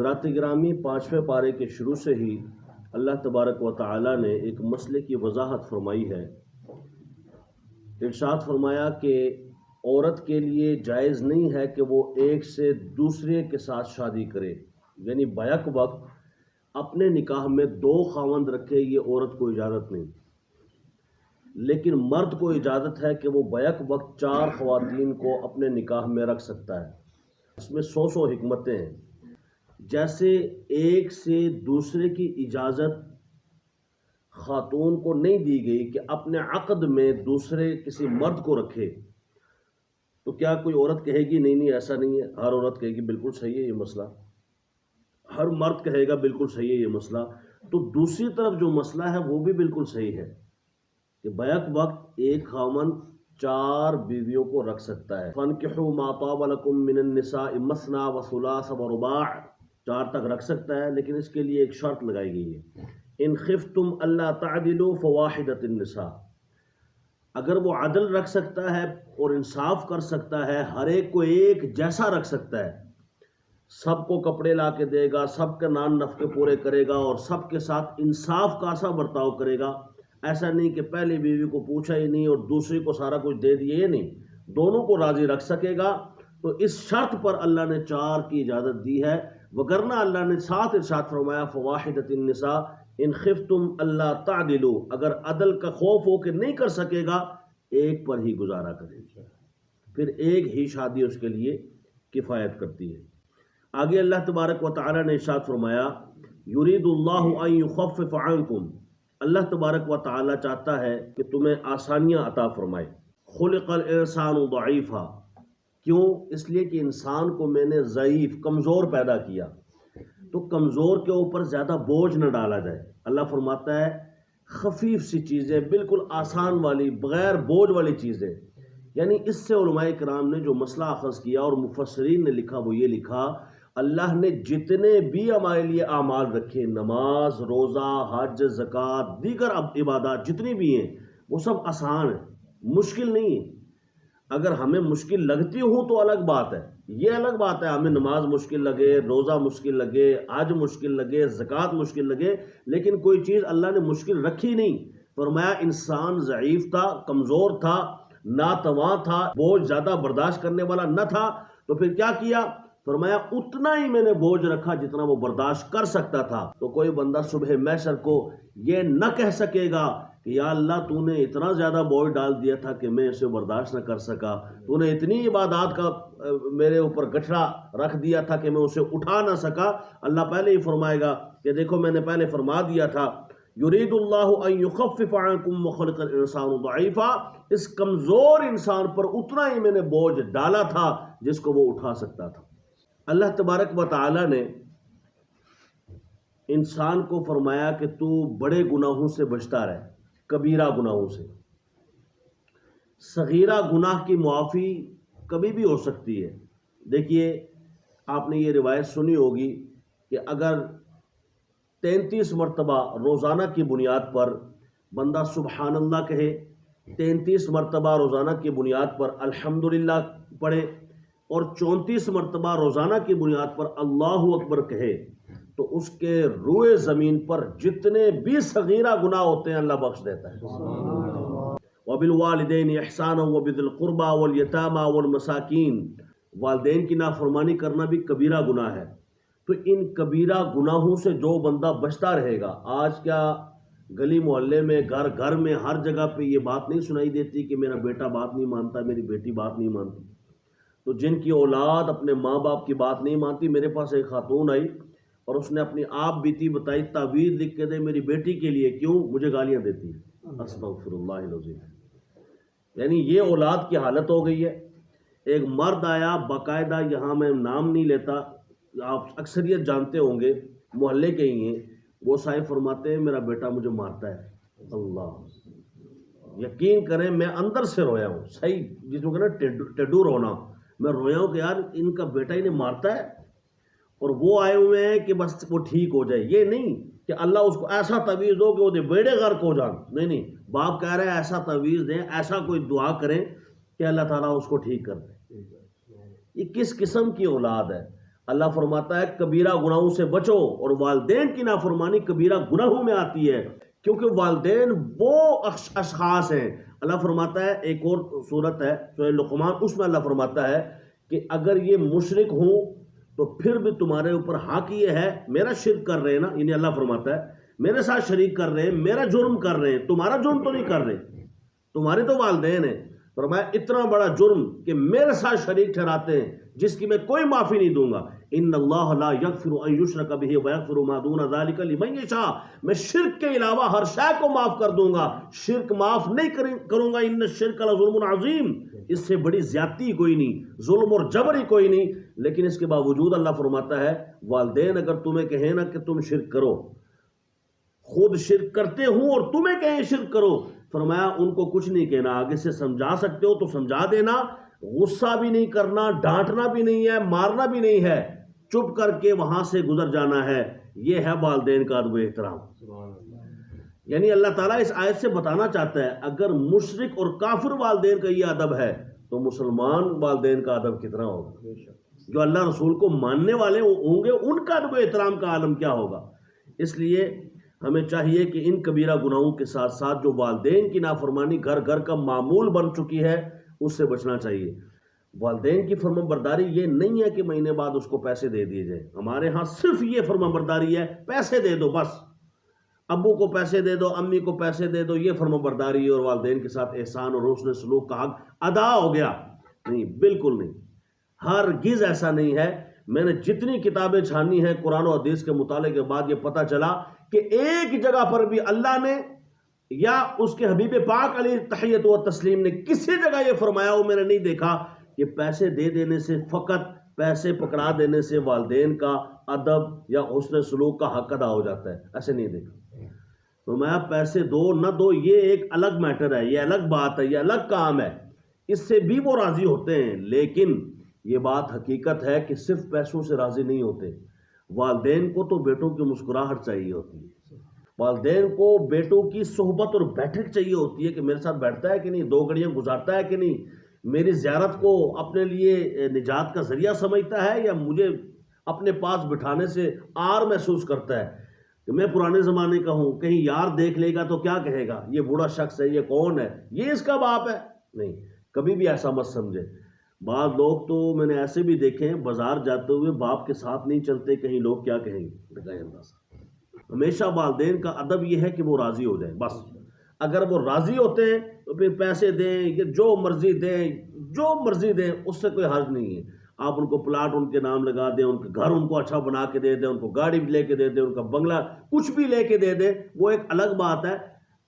حضرات گرامی، 5ویں پارے کے شروع سے ہی اللہ تبارک و تعالی نے ایک مسئلے کی وضاحت فرمائی ہے۔ ارشاد فرمایا کہ عورت کے لیے جائز نہیں ہے کہ وہ ایک سے دوسرے کے ساتھ شادی کرے، یعنی بیک وقت اپنے نکاح میں 2 خاوند رکھے، یہ عورت کو اجازت نہیں، لیکن مرد کو اجازت ہے کہ وہ بیک وقت 4 خواتین کو اپنے نکاح میں رکھ سکتا ہے۔ اس میں 100 حکمتیں ہیں۔ جیسے ایک سے دوسرے کی اجازت خاتون کو نہیں دی گئی کہ اپنے عقد میں دوسرے کسی مرد کو رکھے، تو کیا کوئی عورت کہے گی نہیں ایسا نہیں ہے؟ ہر عورت کہے گی بالکل صحیح ہے یہ مسئلہ، ہر مرد کہے گا بالکل صحیح ہے یہ مسئلہ۔ تو دوسری طرف جو مسئلہ ہے وہ بھی بالکل صحیح ہے کہ بیک وقت ایک خاوند 4 بیویوں کو رکھ سکتا ہے۔ فَانْكِحُوا مَا طَابَ لَكُم مِّنَ النِّسَاءِ مَثْنَىٰ وَثُلَاثَ وَرُبَاعَ، 4 تک رکھ سکتا ہے، لیکن اس کے لیے ایک شرط لگائی گئی ہے، ان خفتم اللہ تعدلوا فواحدۃ النساء۔ اگر وہ عدل رکھ سکتا ہے اور انصاف کر سکتا ہے، ہر ایک کو ایک جیسا رکھ سکتا ہے، سب کو کپڑے لا کے دے گا، سب کے نان نفقے پورے کرے گا اور سب کے ساتھ انصاف کا سا برتاؤ کرے گا، ایسا نہیں کہ پہلی بیوی کو پوچھا ہی نہیں اور دوسری کو سارا کچھ دے دیے، یہ نہیں، دونوں کو راضی رکھ سکے گا، تو اس شرط پر اللہ نے 4 کی اجازت دی ہے۔ وگرنہ اللہ نے ساتھ ارشاد فرمایا فواحدۃ النساء ان خفتم اللہ تعدلوا، اگر عدل کا خوف ہو کہ نہیں کر سکے گا، ایک پر ہی گزارا کرے، پھر ایک ہی شادی اس کے لیے کفایت کرتی ہے۔ آگے اللہ تبارک و تعالی نے ارشاد فرمایا یرید اللہ ان یخفف عنکم، اللہ تبارک و تعالی چاہتا ہے کہ تمہیں آسانیاں عطا فرمائے۔ خلق الانسان ضعیفا، کیوں؟ اس لیے کہ انسان کو میں نے ضعیف، کمزور پیدا کیا، تو کمزور کے اوپر زیادہ بوجھ نہ ڈالا جائے۔ اللہ فرماتا ہے خفیف سی چیزیں، بالکل آسان والی، بغیر بوجھ والی چیزیں، یعنی اس سے علماء کرام نے جو مسئلہ اخذ کیا اور مفسرین نے لکھا وہ یہ لکھا، اللہ نے جتنے بھی ہمارے لیے اعمال رکھے، نماز، روزہ، حج، زکوٰۃ، دیگر عبادات جتنی بھی ہیں، وہ سب آسان ہیں، مشکل نہیں ہے۔ اگر ہمیں مشکل لگتی ہوں تو الگ بات ہے، یہ الگ بات ہے ہمیں نماز مشکل لگے، روزہ مشکل لگے، حج مشکل لگے، زکوٰۃ مشکل لگے، لیکن کوئی چیز اللہ نے مشکل رکھی نہیں۔ فرمایا انسان ضعیف تھا، کمزور تھا، ناتواں تھا، بوجھ زیادہ برداشت کرنے والا نہ تھا، تو پھر کیا کیا؟ فرمایا اتنا ہی میں نے بوجھ رکھا جتنا وہ برداشت کر سکتا تھا۔ تو کوئی بندہ صبح محشر کو یہ نہ کہہ سکے گا کہ یا اللہ تو نے اتنا زیادہ بوجھ ڈال دیا تھا کہ میں اسے برداشت نہ کر سکا، تو نے اتنی عبادات کا میرے اوپر گٹھڑا رکھ دیا تھا کہ میں اسے اٹھا نہ سکا۔ اللہ پہلے ہی فرمائے گا کہ دیکھو میں نے پہلے فرما دیا تھا یرید اللہ ان یخفف عنکم وخلق الانسان ضعیفا، اس کمزور انسان پر اتنا ہی میں نے بوجھ ڈالا تھا جس کو وہ اٹھا سکتا تھا۔ اللہ تبارک و تعالی نے انسان کو فرمایا کہ تو بڑے گناہوں سے بچتا رہ، کبیرہ گناہوں سے۔ صغیرہ گناہ کی معافی کبھی بھی ہو سکتی ہے۔ دیکھیے آپ نے یہ روایت سنی ہوگی کہ اگر 33 مرتبہ روزانہ کی بنیاد پر بندہ سبحان اللہ کہے، 33 مرتبہ روزانہ کی بنیاد پر الحمدللہ پڑھے اور 34 مرتبہ روزانہ کی بنیاد پر اللہ اکبر کہے، تو اس کے روئے زمین پر جتنے بھی صغیرہ گناہ ہوتے ہیں اللہ بخش دیتا ہے۔ وَبِالْوَالِدَيْنِ إِحْسَانًا وَبِذِي الْقُرْبَى وَالْيَتَامَى وَالْمَسَاكِينِ، والدین کی نافرمانی کرنا بھی کبیرہ گناہ ہے۔ تو ان کبیرہ گناہوں سے جو بندہ بچتا رہے گا، آج کیا گلی محلے میں، گھر گھر میں، ہر جگہ پہ یہ بات نہیں سنائی دیتی کہ میرا بیٹا بات نہیں مانتا، میری بیٹی بات نہیں مانتی؟ تو جن کی اولاد اپنے ماں باپ کی بات نہیں مانتی، میرے پاس ایک خاتون آئی اور اس نے اپنی آپ بیتی بتائی، تعویذ لکھ کے دے میری بیٹی کے لیے، کیوں؟ مجھے گالیاں دیتی ہے۔ استغفر اللہ العظیم۔ یعنی یہ اولاد کی حالت ہو گئی ہے۔ ایک مرد آیا باقاعدہ، یہاں میں نام نہیں لیتا، آپ اکثریت جانتے ہوں گے، محلے کے ہی ہیں، وہ صاحب فرماتے ہیں میرا بیٹا مجھے مارتا ہے۔ اللہ، یقین کریں میں اندر سے رویا ہوں، صحیح جس کو کہنا ٹڈو رونا، میں رویا ہوں کہ یار ان کا بیٹا انہیں مارتا ہے، اور وہ آئے ہوئے ہیں کہ بس وہ ٹھیک ہو جائے۔ یہ نہیں کہ اللہ اس کو ایسا تعویذ دو کہ وہ بیڑے غرق ہو جان، نہیں، باپ کہہ رہے ہیں ایسا تعویذ دیں، ایسا کوئی دعا کریں کہ اللہ تعالیٰ اس کو ٹھیک کر دے۔ یہ کس قسم کی اولاد ہے؟ اللہ فرماتا ہے کبیرہ گناہوں سے بچو، اور والدین کی نافرمانی کبیرہ گناہوں میں آتی ہے، کیونکہ والدین وہ اشخاص ہیں۔ اللہ فرماتا ہے، ایک اور صورت ہے سورہ لقمان، اس میں اللہ فرماتا ہے کہ اگر یہ مشرک ہوں تو پھر بھی تمہارے اوپر حق یہ ہے، میرا شرک کر رہے ہیں نا، یعنی اللہ فرماتا ہے میرے ساتھ شریک کر رہے ہیں، میرا جرم کر رہے ہیں، تمہارا جرم تو نہیں کر رہے، تمہارے تو والدین ہیں۔ فرمایا اتنا بڑا جرم کہ میرے ساتھ شریک ٹھہراتے ہیں جس کی میں کوئی معافی نہیں دوں گا۔ ان اللہ لا یغفر ان یشرک بہ ویغفر ما دون ذلک لمن یشاء، میں شرک کے علاوہ ہر شے کو معاف کر دوں گا، شرک معاف نہیں کروں گا۔ ان الشرک لظلم عظیم، اس سے بڑی زیادتی کوئی نہیں، ظلم اور جبر ہی کوئی نہیں۔ لیکن اس کے باوجود اللہ فرماتا ہے والدین اگر تمہیں کہیں نا کہ تم شرک کرو، خود شرک کرتے ہوں اور تمہیں کہیں شرک کرو، فرمایا ان کو کچھ نہیں کہنا، آگے سے سمجھا سکتے ہو تو سمجھا دینا، غصہ بھی نہیں کرنا، ڈانٹنا بھی نہیں ہے، مارنا بھی نہیں ہے، چپ کر کے وہاں سے گزر جانا ہے۔ یہ ہے والدین کا ادب و احترام۔ یعنی اللہ تعالیٰ اس آیت سے بتانا چاہتا ہے اگر مشرک اور کافر والدین کا یہ ادب ہے تو مسلمان والدین کا ادب کتنا ہوگا؟ جو اللہ رسول کو ماننے والے ہوں گے ان کا ادب و احترام کا عالم کیا ہوگا؟ اس لیے ہمیں چاہیے کہ ان کبیرہ گناہوں کے ساتھ ساتھ جو والدین کی نافرمانی گھر گھر کا معمول بن چکی ہے اس سے بچنا چاہیے۔ والدین کی فرما برداری یہ نہیں ہے کہ مہینے بعد اس کو پیسے دے دیے جائیں، ہمارے ہاں صرف یہ فرما برداری ہے پیسے دے دو، بس ابو کو پیسے دے دو، امی کو پیسے دے دو، یہ فرما برداری ہے اور والدین کے ساتھ احسان اور حسن سلوک کا حق ادا ہو گیا۔ نہیں، بالکل نہیں، ہرگز ایسا نہیں ہے۔ میں نے جتنی کتابیں چھانی ہیں قرآن و حدیث کے مطالعے کے بعد یہ پتہ چلا کہ ایک جگہ پر بھی اللہ نے یا اس کے حبیب پاک علیہ تحیت و تسلیم نے کسی جگہ یہ فرمایا ہو میں نے نہیں دیکھا کہ پیسے دے دینے سے، فقط پیسے پکڑا دینے سے والدین کا ادب یا حسن سلوک کا حق ادا ہو جاتا ہے، ایسے نہیں دیکھا۔ تو میں پیسے دو نہ دو یہ ایک الگ میٹر ہے، یہ الگ بات ہے، یہ الگ کام ہے، اس سے بھی وہ راضی ہوتے ہیں، لیکن یہ بات حقیقت ہے کہ صرف پیسوں سے راضی نہیں ہوتے۔ والدین کو تو بیٹوں کی مسکراہٹ چاہیے ہوتی ہے، والدین کو بیٹوں کی صحبت اور بیٹھک چاہیے ہوتی ہے کہ میرے ساتھ بیٹھتا ہے کہ نہیں، دو گھڑیاں گزارتا ہے کہ نہیں، میری زیارت کو اپنے لیے نجات کا ذریعہ سمجھتا ہے یا مجھے اپنے پاس بٹھانے سے آر محسوس کرتا ہے کہ میں پرانے زمانے کا ہوں، کہیں یار دیکھ لے گا تو کیا کہے گا، یہ بوڑھا شخص ہے، یہ کون ہے، یہ اس کا باپ ہے۔ نہیں، کبھی بھی ایسا مت سمجھے۔ بعض لوگ تو میں نے ایسے بھی دیکھے ہیں بازار جاتے ہوئے باپ کے ساتھ نہیں چلتے، کہیں لوگ کیا کہیں گے۔ ہمیشہ والدین کا ادب یہ ہے کہ وہ راضی ہو جائیں، بس اگر وہ راضی ہوتے ہیں تو پھر پیسے دیں، یہ جو مرضی دیں، جو مرضی دیں، اس سے کوئی حرج نہیں ہے۔ آپ ان کو پلاٹ ان کے نام لگا دیں، ان کا گھر ان کو اچھا بنا کے دے دیں، ان کو گاڑی بھی لے کے دے دیں، ان کا بنگلہ کچھ بھی لے کے دے دیں، وہ ایک الگ بات ہے۔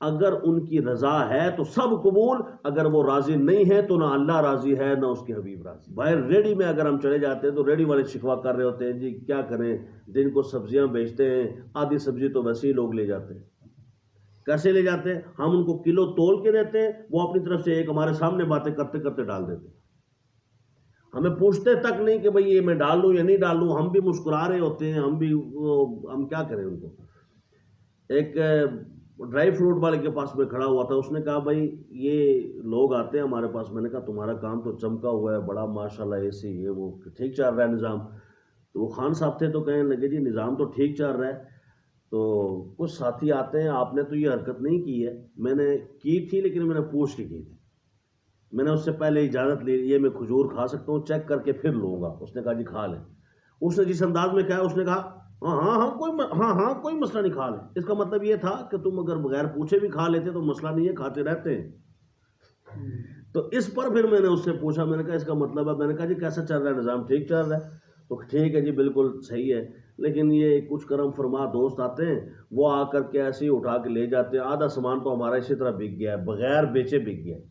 اگر ان کی رضا ہے تو سب قبول، اگر وہ راضی نہیں ہے تو نہ اللہ راضی ہے نہ اس کے حبیب راضی۔ باہر ریڈی میں اگر ہم چلے جاتے ہیں تو ریڈی والے شکوہ کر رہے ہوتے ہیں، جی کیا کریں، دن کو سبزیاں بیچتے ہیں، آدھی سبزی تو ویسے ہی لوگ لے جاتے ہیں۔ کیسے لے جاتے ہیں؟ ہم ان کو کلو تول کے دیتے ہیں، وہ اپنی طرف سے ایک ہمارے سامنے باتیں کرتے کرتے ڈال دیتے ہیں، ہمیں پوچھتے تک نہیں کہ بھئی یہ میں ڈال لوں یا نہیں ڈال لوں، ہم بھی مسکرا رہے ہوتے ہیں، ہم کیا کریں ان کو۔ ایک ڈرائی فروٹ والے کے پاس میں کھڑا ہوا تھا، اس نے کہا بھائی یہ لوگ آتے ہیں ہمارے پاس، میں نے کہا تمہارا کام تو چمکا ہوا ہے، بڑا ماشاءاللہ ایسی یہ وہ ٹھیک چل رہا ہے نظام؟ تو وہ خان صاحب تھے تو کہنے لگے جی نظام تو ٹھیک چل رہا ہے، تو کچھ ساتھی آتے ہیں، آپ نے تو یہ حرکت نہیں کی ہے۔ میں نے کی تھی لیکن میں نے پوچھ کے کی تھی، میں نے اس سے پہلے اجازت لی، یہ میں کھجور کھا سکتا ہوں، چیک کر کے پھر لوں گا۔ اس نے کہا جی کھا لیں۔ اس نے جس انداز میں کہا، اس نے کہا ہاں کوئی مسئلہ نہیں، کھا لیں۔ اس کا مطلب یہ تھا کہ تم اگر بغیر پوچھے بھی کھا لیتے تو مسئلہ نہیں ہے، کھاتے رہتے ہیں۔ تو اس پر پھر میں نے اس سے پوچھا، میں نے کہا اس کا مطلب ہے، میں نے کہا جی کیسا چل رہا ہے نظام، ٹھیک چل رہا ہے؟ تو ٹھیک ہے جی بالکل صحیح ہے، لیکن یہ کچھ کرم فرما دوست آتے ہیں، وہ آ کر کے ایسے ہی اٹھا کے لے جاتے ہیں، آدھا سامان تو ہمارا اسی طرح بک گیا ہے، بغیر بیچے بک گیا ہے۔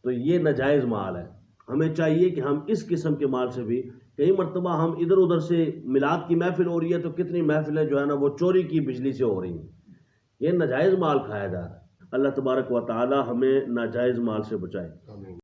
تو یہ ناجائز مال ہے۔ ہمیں چاہیے کہ ہم اس قسم کے مال سے بھی، کئی مرتبہ ہم ادھر ادھر سے میلاد کی محفل ہو رہی ہے تو کتنی محفلیں جو ہے نا وہ چوری کی بجلی سے ہو رہی ہیں، یہ ناجائز مال کھایا جا رہا ہے۔ اللہ تبارک و تعالی ہمیں ناجائز مال سے بچائے۔